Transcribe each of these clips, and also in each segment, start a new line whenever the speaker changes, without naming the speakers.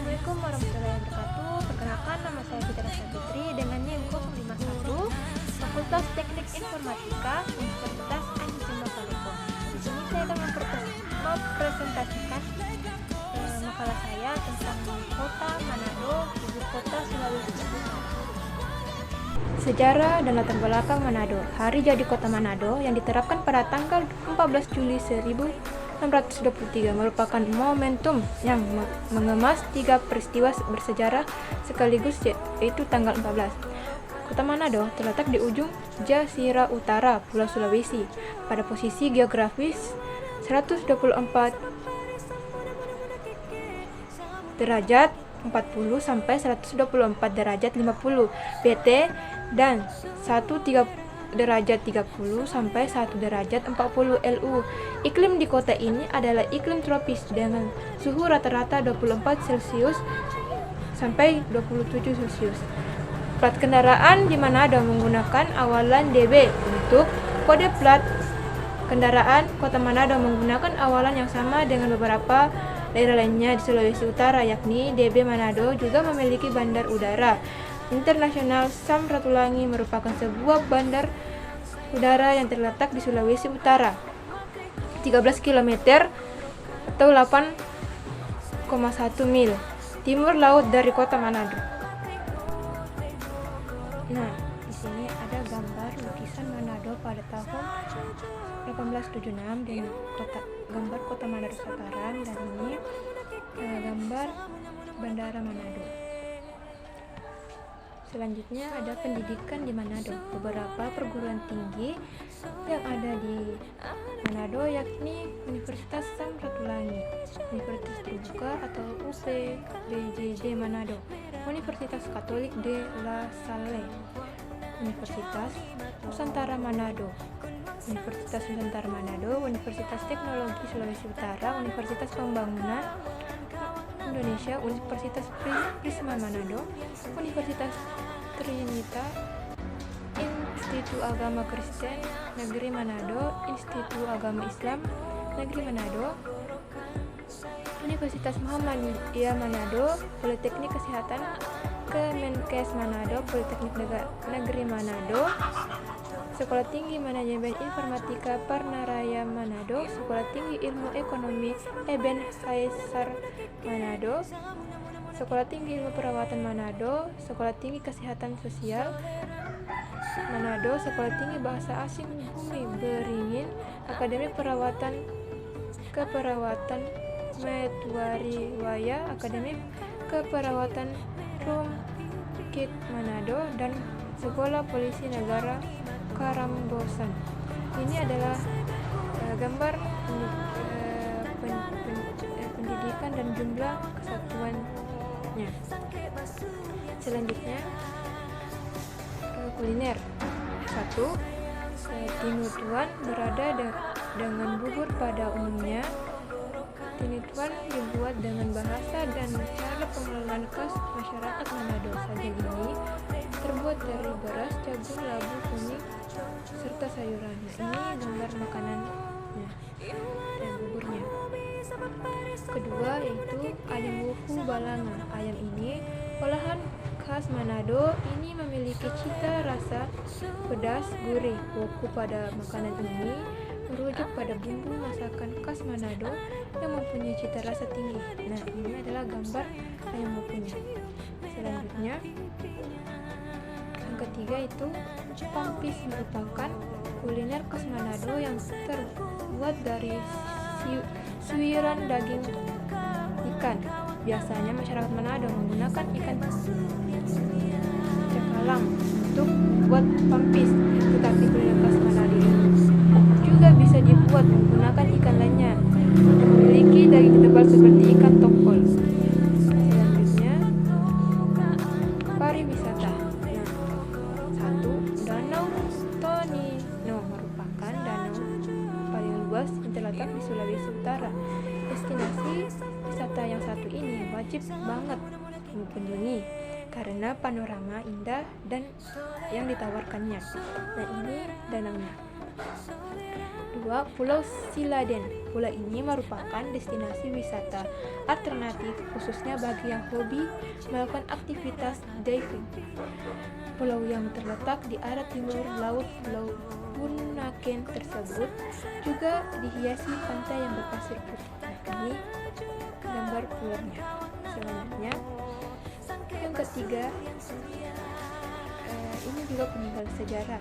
Assalamualaikum warahmatullahi wabarakatuh. Perkenalkan, nama saya Fitri Sabitri dengan NIM 051 Fakultas Teknik Informatika Universitas Anjing Palembang. Di sini saya akan mempresentasikan makalah saya tentang Kota Manado, ibu kota Sulawesi Selatan. Sejarah dan latar belakang Manado. Hari jadi Kota Manado yang diterapkan pada tanggal 14 Juli 1623 merupakan momentum yang mengemas tiga peristiwa bersejarah sekaligus, yaitu tanggal 14. Kota Manado terletak di ujung Jazirah Utara Pulau Sulawesi pada posisi geografis 124 derajat 40 sampai 124 derajat 50 BT dan 130 derajat 30 sampai 1 derajat 40 LU. Iklim di kota ini adalah iklim tropis dengan suhu rata-rata 24 Celcius sampai 27 Celcius. Plat kendaraan di Manado menggunakan awalan DB. Untuk kode plat kendaraan, Kota Manado menggunakan awalan yang sama dengan beberapa daerah lainnya di Sulawesi Utara, yakni DB. Manado juga memiliki bandar udara internasional. Samratulangi merupakan sebuah bandar udara yang terletak di Sulawesi Utara, 13 km atau 8,1 mil timur laut dari Kota Manado. Nah, di sini ada gambar lukisan Manado pada tahun 1876 dengan gambar Kota Manado sekarang, dan ini gambar Bandara Manado. Selanjutnya ada pendidikan di Manado. Beberapa perguruan tinggi yang ada di Manado yakni Universitas Samratulangi, Universitas Terbuka atau UPBJD Manado, Universitas Katolik de La Salle, Universitas Nusantara Manado, Universitas Nusantara Manado, Universitas Teknologi Sulawesi Utara, Universitas Pembangunan Indonesia, Universitas Prisma Manado, Universitas Trinita, Institut Agama Kristen Negeri Manado, Institut Agama Islam Negeri Manado, Universitas Muhammadiyah Manado, Politeknik Kesehatan Kemenkes Manado, Politeknik Negeri Manado, Sekolah Tinggi Manajemen Informatika Parnaraya Manado, Sekolah Tinggi Ilmu Ekonomi Eben Haysar Manado, Sekolah Tinggi Ilmu Perawatan Manado, Sekolah Tinggi Kesehatan Sosial Manado, Sekolah Tinggi Bahasa Asing Bumi Beringin, Akademi Keperawatan Metuariwaya, Akademi Keperawatan Rumkit Manado, dan Sekolah Polisi Negara Karambosan. Ini adalah gambar pendidikan dan jumlah kesatuannya. Selanjutnya kuliner. 1. Tinutuan berada dengan bubur pada umumnya. Tinutuan dibuat dengan bahasa dan cara pengelolaan khas masyarakat Manado. Sajian ini terbuat dari beras, jagung, labu, kuning, serta sayuran. Nah, ini gambar makanannya dan buburnya. Kedua yaitu ayam wuku balanga. Ayam ini olahan khas Manado. Ini memiliki cita rasa pedas gurih. Wuku pada makanan ini merujuk pada bumbu masakan khas Manado yang mempunyai cita rasa tinggi. Nah, ini adalah gambar ayam wukunya. Selanjutnya yang ketiga itu pampis, merupakan kuliner khas Manado yang terbuat dari suiran daging ikan. Biasanya masyarakat Manado menggunakan ikan cakalang untuk buat pampis, tetapi kuliner khas Manado juga bisa dibuat menggunakan ikan lainnya yang memiliki daging tebal seperti ikan tongkol. Selanjutnya pariwisata. Danau Tonino merupakan danau paling luas yang terletak di Sulawesi Utara. Destinasi wisata yang satu ini wajib banget dikunjungi karena panorama indah dan yang ditawarkannya. Nah, ini danaunya. 2. kedua, Pulau Siladen. Pulau ini merupakan destinasi wisata alternatif khususnya bagi yang hobi melakukan aktivitas diving. Pulau yang terletak di arah timur laut Pulau Bunaken tersebut juga dihiasi pantai yang berpasir putih. Nah, ini gambar pulaunya. Selanjutnya, yang ketiga, ini juga peninggalan sejarah.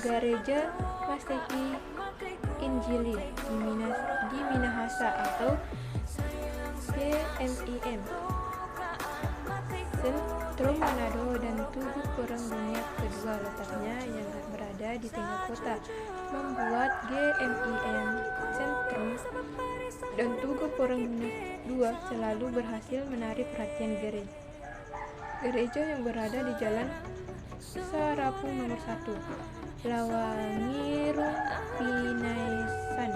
Gereja Masehi Injili di Minahasa atau GMIM, Sentrum Manado dan Tugu Perang Dunia Kedua letaknya yang berada di tengah kota, membuat GMIM Sentrum dan Tugu Perang Dunia II selalu berhasil menarik perhatian gereja yang berada di Jalan Sarapung nomor 1, Lawangirung, Pinaisan,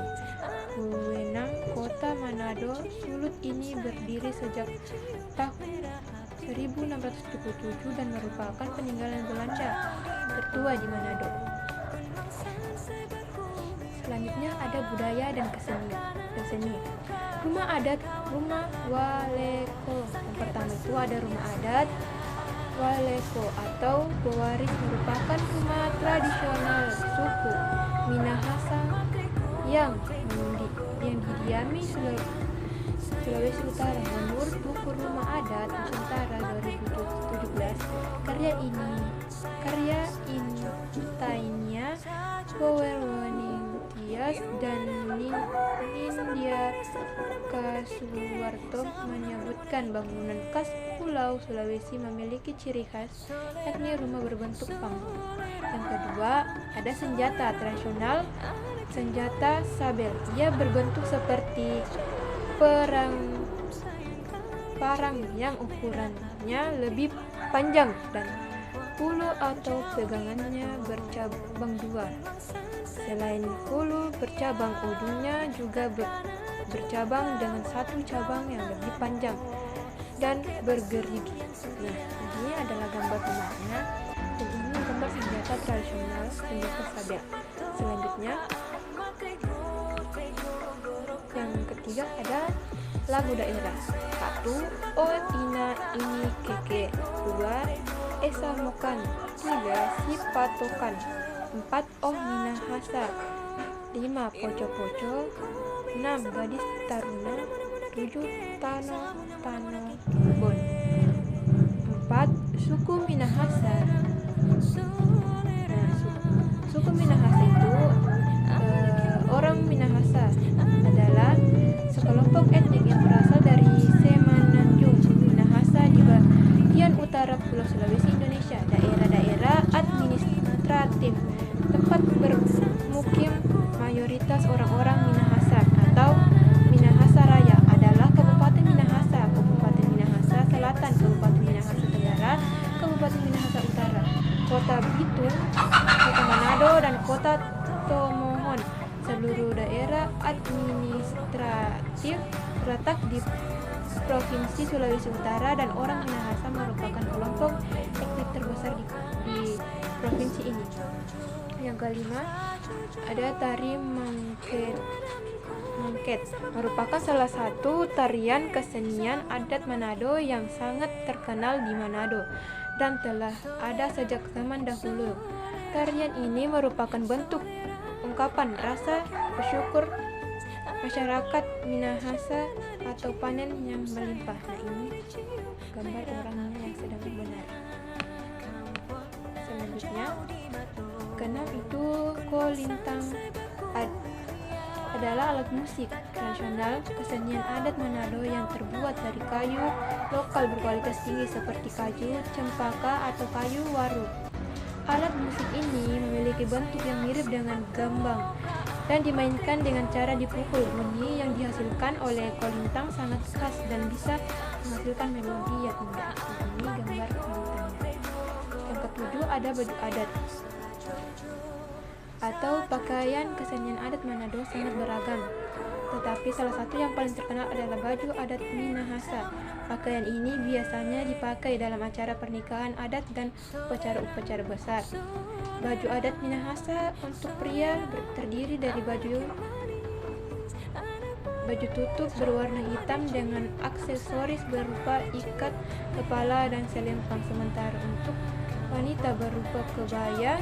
Wewenang, Kota Manado. Sulut ini berdiri sejak tahun 1677 dan merupakan peninggalan Belanda tertua di Manado. Selanjutnya ada budaya dan seni. Rumah adat, rumah Waleko. Yang pertama itu ada rumah adat Waleko atau pewaris, merupakan rumah tradisional suku Minahasa yang didiami Sulawesi Utara. Menurut buku Rumah Adat Nusantara 2017, karya intainya Wewenang Tias dan Nindya Kasuwarto menyebutkan bangunan khas Pulau Sulawesi memiliki ciri khas, yakni rumah berbentuk panggung. Yang kedua, ada senjata tradisional, senjata sabel. Ia berbentuk seperti parang yang ukurannya lebih panjang dan kulu atau pegangannya bercabang dua. Selain kulu bercabang, ujungnya juga bercabang dengan satu cabang yang lebih panjang dan bergerigi. Nah, ini adalah gambar rumahnya, dan ini gambar senjata tradisional, senjata sabel. Selanjutnya, yang ketiga ada lagu daerah. 1. O Ina Ini Keke. 2. Esa Mokan. 3. Si Patokan. 4. Oh Minahasa. 5. Poco Poco. 6. Gadis Taruna. 7. Tano Bon. 4. Suku Minahasa. Suku Minahasa itu orang Minahasa adalah sekelompok etnik yang berasal dari Semenanjung, Minahasa di bagian utara Pulau Sulawesi, Indonesia. Daerah-daerah administratif tempat bermukim mayoritas orang-orang Minahasa atau Minahasa Raya adalah Kabupaten Minahasa, Kabupaten Minahasa Selatan, Kabupaten Minahasa Tenggara, Kabupaten Minahasa Utara, Kota Bitung, Kota Manado, dan Kota Tomohon. Seluruh daerah administratif terletak di Provinsi Sulawesi Utara, dan orang Minahasa merupakan kelompok etnik terbesar di provinsi ini. Yang kelima, ada tari Mangket, merupakan salah satu tarian kesenian adat Manado yang sangat terkenal di Manado dan telah ada sejak zaman dahulu. Tarian ini merupakan bentuk ungkapan rasa bersyukur masyarakat Minahasa atau panen yang melimpah. Nah, ini gambar orangnya yang sedang benar. Selanjutnya, keenam itu kolintang adalah alat musik tradisional kesenian adat Manado yang terbuat dari kayu lokal berkualitas tinggi seperti kayu cempaka atau kayu waru. Alat musik ini memiliki bentuk yang mirip dengan gambang dan dimainkan dengan cara dipukul. Bunyi yang dihasilkan oleh kolintang sangat khas dan bisa menghasilkan melodi yang indah. Ini gambar kolintangnya. Yang ketujuh, ada baju adat atau pakaian kesenian adat Manado sangat beragam. tetapi salah satu yang paling terkenal adalah baju adat Minahasa. Pakaian ini biasanya dipakai dalam acara pernikahan adat dan upacara-upacara besar. Baju adat Minahasa untuk pria terdiri dari baju tutup berwarna hitam dengan aksesoris berupa ikat kepala dan selempang. Sementara untuk wanita berupa kebaya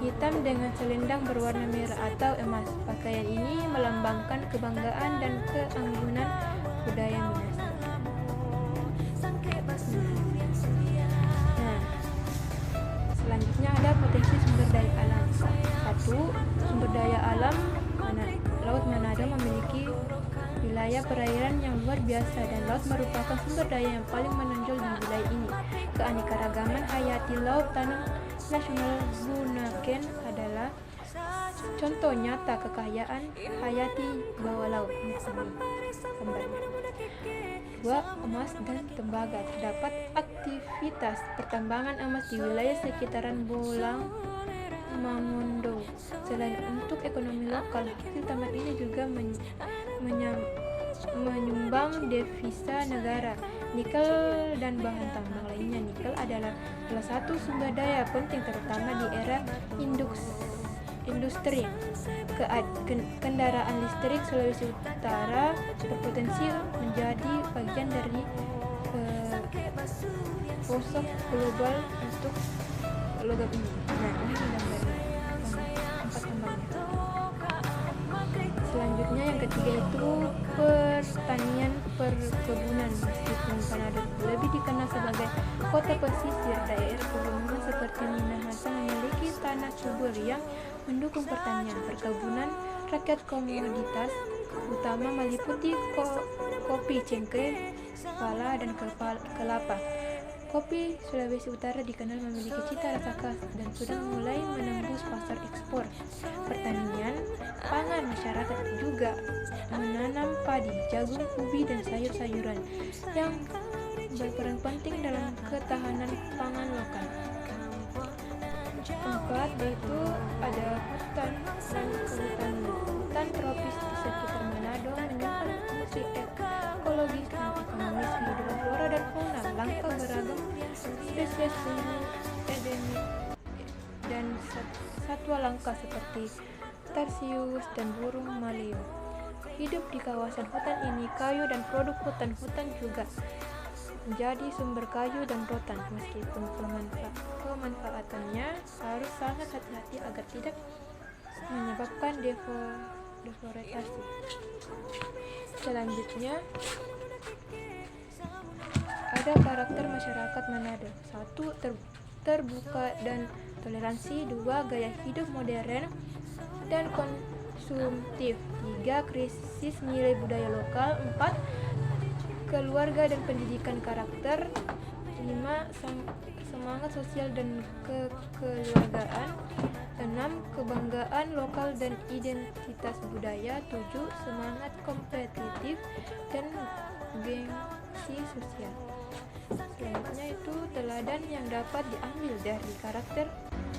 hitam dengan selendang berwarna merah atau emas. Pakaian ini melambangkan kebanggaan dan keanggunan budaya Minahasa. Nah, selanjutnya ada potensi sumber daya alam. 1. Sumber daya alam. Laut Manado memiliki wilayah perairan yang luar biasa dan laut merupakan sumber daya yang paling menonjol di wilayah ini. Keanekaragaman hayati laut tanah nasional Bunaken adalah contoh nyata kekayaan hayati bawah laut. Gambarnya. 2. Emas dan tembaga. Terdapat aktivitas pertambangan emas di wilayah sekitaran Bolang Mangondo. Selain untuk ekonomi lokal, hasil tambang ini juga menyumbang devisa negara. Nikel dan bahan tambang lainnya. Nikel adalah salah satu sumber daya penting terutama di era industri. Kendaraan listrik Sulawesi Utara berpotensi menjadi bagian dari posok global untuk logam ini. Nah, ini gambar 4 tambangnya. Selanjutnya yang ketiga itu pertanian perkebunan. Meskipun Manado lebih dikenal sebagai kota pesisir, daerah pegunungan seperti Minahasa memiliki tanah subur yang mendukung pertanian. Perkebunan rakyat komoditas utama meliputi kopi, cengkeh, pala, dan kelapa. Kopi Sulawesi Utara dikenal memiliki cita rasa khas dan sudah mulai menembus pasar ekspor. Pertanian pangan masyarakat juga menanam padi, jagung, ubi, dan sayur-sayuran yang berperan penting dalam ketahanan pangan lokal. 4. Yaitu ada hutan dan kehutanan. Hutan tropis di sekitar Manado menyimpan fungsi ekologis dan ekonomis kehidupan flora dan fauna. Langka beragam spesies burung endemik dan satwa langka seperti tarsius dan burung maleo hidup di kawasan hutan ini. Kayu dan produk hutan juga menjadi sumber kayu dan rotan. Meskipun pemanfaatannya harus sangat hati-hati agar tidak menyebabkan deforestasi. Selanjutnya ada karakter masyarakat Manado. 1. Terbuka dan toleransi. 2. Gaya hidup modern dan konsumtif. 3. Krisis nilai budaya lokal. 4. Keluarga dan pendidikan karakter. 5. Semangat sosial dan kekeluargaan. 6. Kebanggaan lokal dan identitas budaya. 7. Semangat kompetitif dan gengsi sosial. Selanjutnya itu teladan yang dapat diambil dari karakter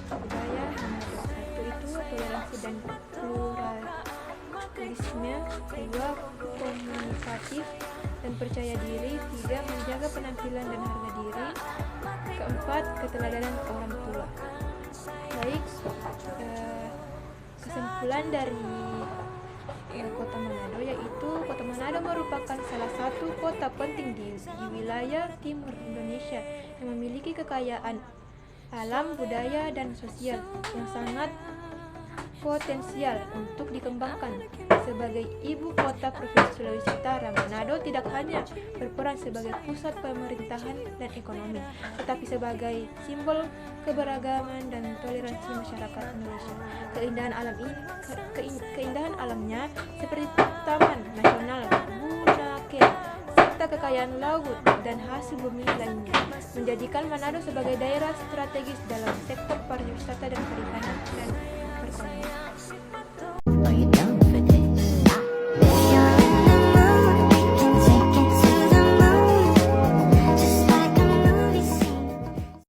budaya Manado. 1. Itu toleransi dan pluralisme. 2. Komunikatif dan percaya diri. 3. Menjaga penampilan dan harga diri. 4. Keteladanan orang tua. Baik, kesimpulan dari Kota Manado yaitu Kota Manado merupakan salah satu kota penting di wilayah timur Indonesia yang memiliki kekayaan alam, budaya, dan sosial yang sangat potensial untuk dikembangkan. Sebagai ibu kota Provinsi Sulawesi Utara, Manado tidak hanya berperan sebagai pusat pemerintahan dan ekonomi, tetapi sebagai simbol keberagaman dan toleransi masyarakat Indonesia. Keindahan alamnya seperti Taman Nasional Bunaken serta kekayaan laut dan hasil bumi lainnya menjadikan Manado sebagai daerah strategis dalam sektor pariwisata dan perikanan dan pertanian.